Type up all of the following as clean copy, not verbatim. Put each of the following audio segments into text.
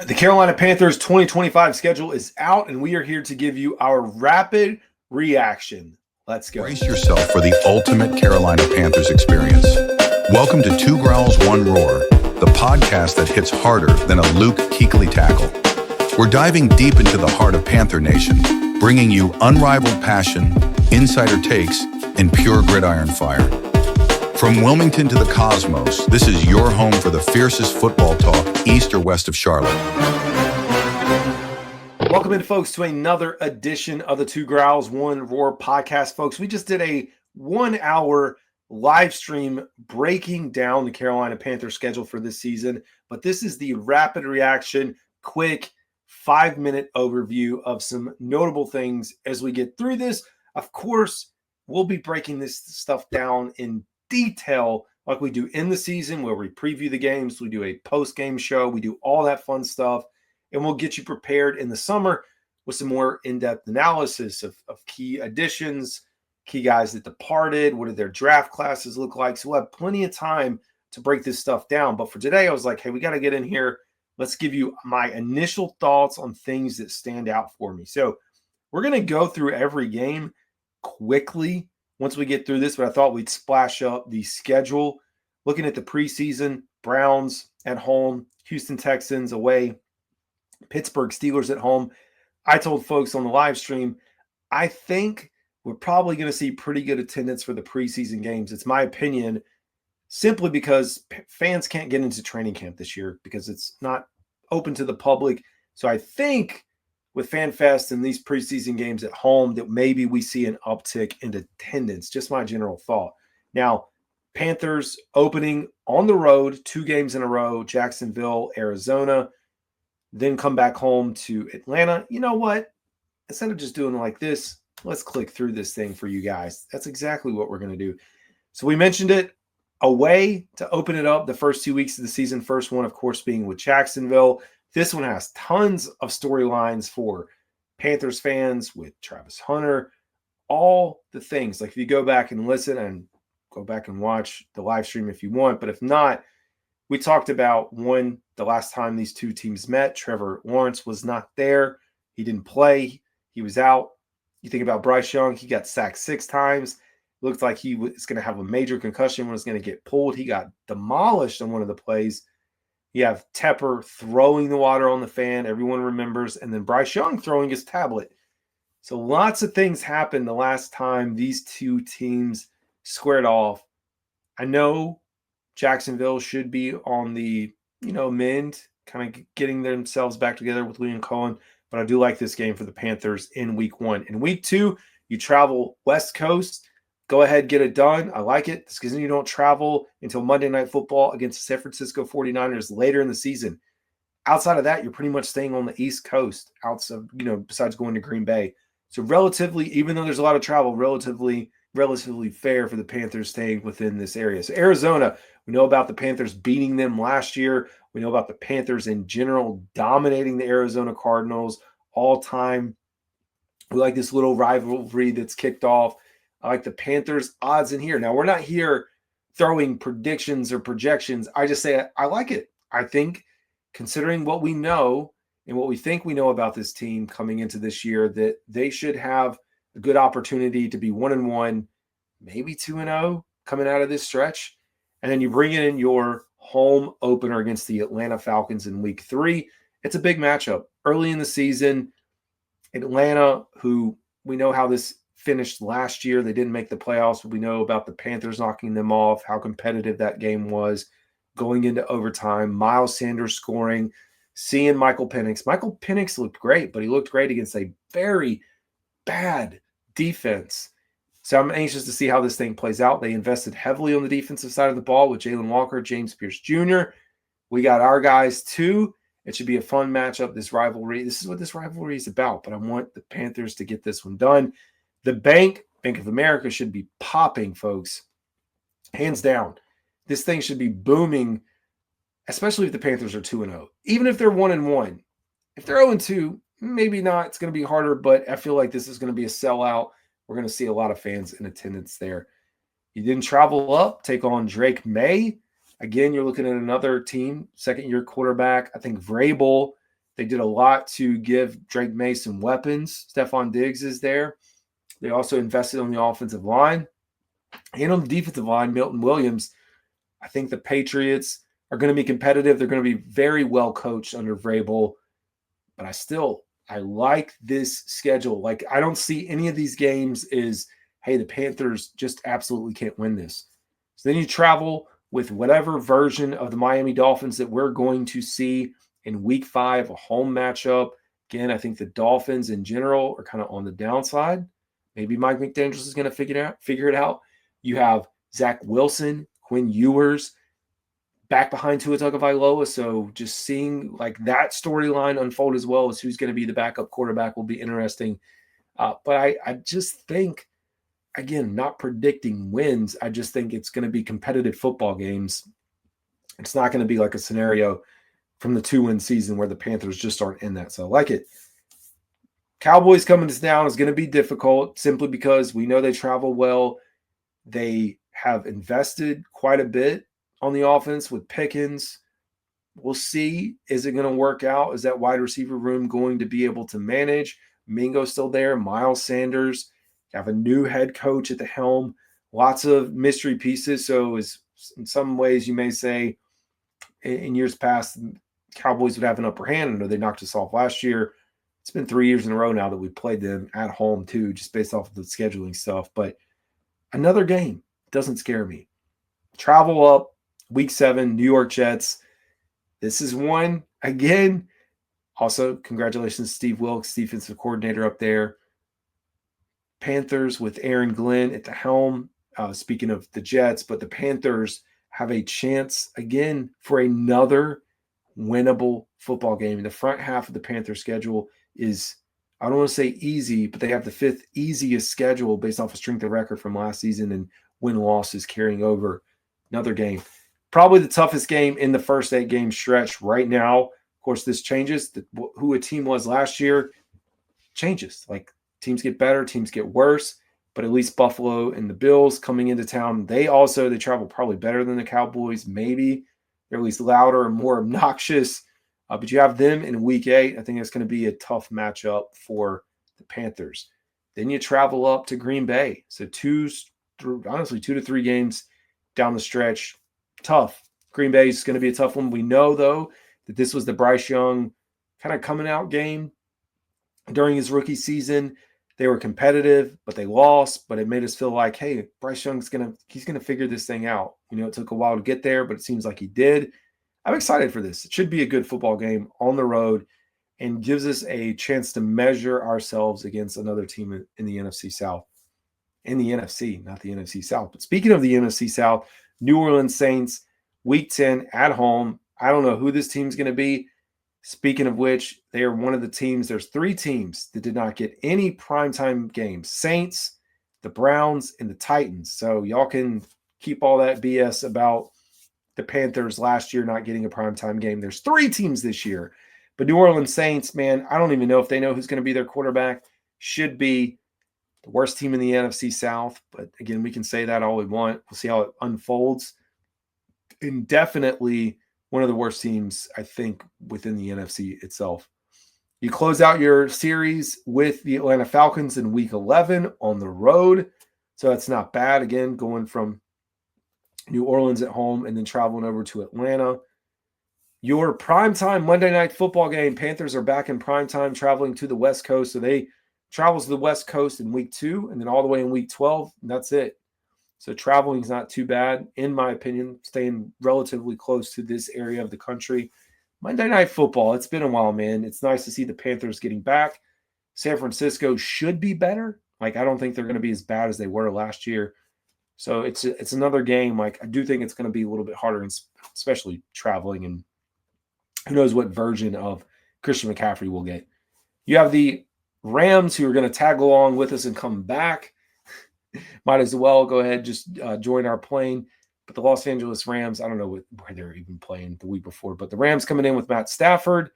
The Carolina Panthers 2025 schedule is out, and we are here to give you our rapid reaction. Let's go. Brace yourself for the ultimate Carolina Panthers experience. Welcome to Two Growls, One Roar, the podcast that hits harder than a Luke Kuechly tackle. We're diving deep into the heart of Panther Nation, bringing you unrivaled passion, insider takes, and pure gridiron fire. From Wilmington to the cosmos, this is your home for the fiercest football talk east or west of Charlotte. Welcome in, folks, to another edition of the Two Growls, One Roar podcast. Folks, we just did a 1 hour live stream breaking down the Carolina Panthers schedule for this season, but this is the rapid reaction, quick 5-minute overview of some notable things as we get through this. Of course, we'll be breaking this stuff down in detail like we do in the season, where we preview the games, we do a post-game show, we do all that fun stuff, and we'll get you prepared in the summer with some more in-depth analysis of key additions, key guys that departed, what did their draft classes look like. So we'll have plenty of time to break this stuff down. But for today, I was like, hey, we got to get in here. Let's give you my initial thoughts on things that stand out for me. So we're going to go through every game quickly once we get through this, but I thought we'd splash up the schedule. Looking at the preseason, Browns at home, Houston Texans away, Pittsburgh Steelers at home. I told folks on the live stream, I think we're probably going to see pretty good attendance for the preseason games. It's my opinion, simply because fans can't get into training camp this year because it's not open to the public. So I think with FanFest and these preseason games at home that maybe we see an uptick in attendance. Just my general thought. Now, Panthers opening on the road, 2 games in a row, Jacksonville, Arizona, then come back home to Atlanta. You know what? Instead of just doing like this, let's click through this thing for you guys. That's exactly what we're going to do. So we mentioned it, away to open it up the first 2 weeks of the season. First one, of course, being with Jacksonville. This one has tons of storylines for Panthers fans with Travis Hunter, all the things. Like if you go back and listen and go back and watch the live stream if you want, but if not, we talked about the last time these two teams met, Trevor Lawrence was not there. He didn't play. He was out. You think about Bryce Young, he got sacked 6 times. Looked like he was going to have a major concussion, was going to get pulled. He got demolished on one of the plays. You have Tepper throwing the water on the fan, everyone remembers, and then Bryce Young throwing his tablet. So lots of things happened the last time these two teams squared off. I know Jacksonville should be on the, mend, kind of getting themselves back together with Liam Cohen, but I do like this game for the Panthers in week 1. In week 2, you travel West Coast. Go ahead, get it done. I like it. It's because you don't travel until Monday Night Football against the San Francisco 49ers later in the season. Outside of that, you're pretty much staying on the East Coast, besides going to Green Bay. So relatively, even though there's a lot of travel, relatively fair for the Panthers staying within this area. So Arizona, we know about the Panthers beating them last year. We know about the Panthers in general dominating the Arizona Cardinals all time. We like this little rivalry that's kicked off. I like the Panthers odds in here. Now, we're not here throwing predictions or projections. I just say I like it. I think, considering what we know and what we think we know about this team coming into this year, that they should have a good opportunity to be 1-1, maybe 2-0 coming out of this stretch. And then you bring in your home opener against the Atlanta Falcons in week 3. It's a big matchup. Early in the season, Atlanta, who we know how this finished last year. They didn't make the playoffs, but we know about the Panthers knocking them off, how competitive that game was going into overtime. Miles Sanders scoring, seeing Michael Penix. Michael Penix looked great, but he looked great against a very bad defense. So I'm anxious to see how this thing plays out. They invested heavily on the defensive side of the ball with Jalen Walker, James Pierce Jr. We got our guys too. It should be a fun matchup, this rivalry. This is what this rivalry is about, but I want the Panthers to get this one done. The Bank of America should be popping, folks. Hands down. This thing should be booming, especially if the Panthers are 2-0. Even if they're 1-1. If they're 0-2, maybe not. It's going to be harder, but I feel like this is going to be a sellout. We're going to see a lot of fans in attendance there. You didn't travel up, take on Drake May. Again, you're looking at another team, second-year quarterback. I think Vrabel They did a lot to give Drake Mason weapons. Stephon Diggs is there. They also invested on the offensive line and on the defensive line. Milton Williams. I think the Patriots are going to be competitive. They're going to be very well coached under Vrabel. But I like this schedule. Like, I don't see any of these games as, hey, the Panthers just absolutely can't win this. So then you travel with whatever version of the Miami Dolphins that we're going to see in week 5, a home matchup. Again, I think the Dolphins in general are kind of on the downside. Maybe Mike McDaniels is going to figure it out. You have Zach Wilson, Quinn Ewers, back behind Tua Tagovailoa. So just seeing like that storyline unfold as well as who's going to be the backup quarterback will be interesting. But I just think, again, not predicting wins. I just think it's going to be competitive football games. It's not going to be like a scenario from the 2-win season where the Panthers just aren't in that. So I like it. Cowboys coming to town is going to be difficult simply because we know they travel well. They have invested quite a bit on the offense with Pickens. We'll see. Is it going to work out? Is that wide receiver room going to be able to manage? Mingo's still there. Miles Sanders. You have a new head coach at the helm. Lots of mystery pieces. So in some ways you may say in years past, Cowboys would have an upper hand. I know they knocked us off last year. It's been 3 years in a row now that we played them at home too, just based off of the scheduling stuff. But another game doesn't scare me. Travel up, week 7, New York Jets. This is one, again, also congratulations to Steve Wilks, defensive coordinator up there. Panthers with Aaron Glenn at the helm. Speaking of the Jets, but the Panthers have a chance again for another winnable football game. The front half of the Panther schedule is, I don't want to say easy, but they have the 5th easiest schedule based off a strength of record from last season and win-losses carrying over. Another game. Probably the toughest game in the first 8-game stretch right now. Of course, this changes. Who a team was last year changes. Like, teams get better, teams get worse, but at least Buffalo and the Bills coming into town, they travel probably better than the Cowboys. Maybe they're at least louder and more obnoxious. But you have them in week 8. I think it's going to be a tough matchup for the Panthers. Then you travel up to Green Bay. So 2 to 3 games down the stretch. Tough. Green Bay is going to be a tough one. We know, though, that this was the Bryce Young kind of coming out game during his rookie season. They were competitive, but they lost. But it made us feel like, hey, Bryce Young's going to figure this thing out. It took a while to get there, but it seems like he did. I'm excited for this. It should be a good football game on the road and gives us a chance to measure ourselves against another team in the NFC South. In the NFC, not the NFC South. But speaking of the NFC South, New Orleans Saints, week 10 at home. I don't know who this team's going to be. Speaking of which, they are one of the teams. There's 3 teams that did not get any primetime games. Saints, the Browns, and the Titans. So y'all can keep all that BS about the Panthers last year not getting a primetime game. There's 3 teams this year. But New Orleans Saints, man, I don't even know if they know who's going to be their quarterback. Should be the worst team in the NFC South. But again, we can say that all we want. We'll see how it unfolds. And definitely one of the worst teams, I think, within the NFC itself. You close out your series with the Atlanta Falcons in week 11 on the road. So that's not bad. Again, going from New Orleans at home and then traveling over to Atlanta. Your primetime Monday night football game, Panthers are back in primetime traveling to the West Coast. So they travel to the West Coast in week 2 and then all the way in week 12, and that's it. So traveling is not too bad, in my opinion, staying relatively close to this area of the country. Monday Night Football, it's been a while, man. It's nice to see the Panthers getting back. San Francisco should be better. Like, I don't think they're going to be as bad as they were last year. So it's another game. Like, I do think it's going to be a little bit harder, especially traveling, and who knows what version of Christian McCaffrey we'll get. You have the Rams who are going to tag along with us and come back. Might as well go ahead, just join our plane. But the Los Angeles Rams, I don't know where they're even playing the week before, but the Rams coming in with Matt Stafford.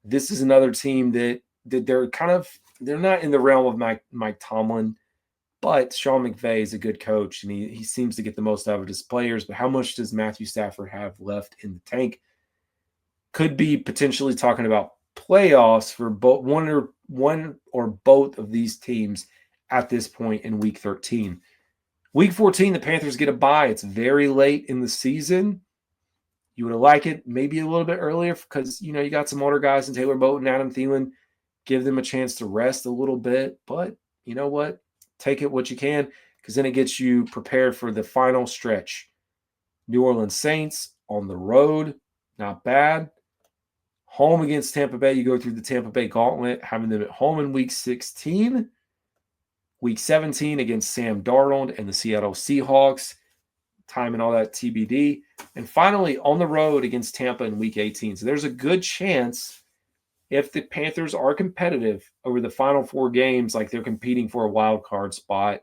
This is another team that they're not in the realm of Mike Tomlin, but Sean McVay is a good coach, and he seems to get the most out of his players. But how much does Matthew Stafford have left in the tank? Could be potentially talking about playoffs for both one or both of these teams at this point in Week 13. Week 14, the Panthers get a bye. It's very late in the season. You would have liked it maybe a little bit earlier because, you got some older guys in Taylor Boat and Adam Thielen. Give them a chance to rest a little bit. But you know what? Take it what you can because then it gets you prepared for the final stretch. New Orleans Saints on the road. Not bad. Home against Tampa Bay. You go through the Tampa Bay gauntlet, having them at home in Week 16. Week 17 against Sam Darnold and the Seattle Seahawks. Time and all that TBD. And finally, on the road against Tampa in Week 18. So there's a good chance if the Panthers are competitive over the final 4 games, like they're competing for a wild card spot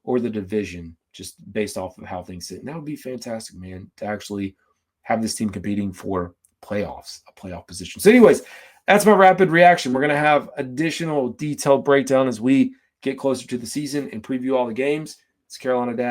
or the division, just based off of how things sit. And that would be fantastic, man, to actually have this team competing for playoffs, a playoff position. So anyways, that's my rapid reaction. We're going to have additional detailed breakdown as we get closer to the season and preview all the games. It's Carolina Dad.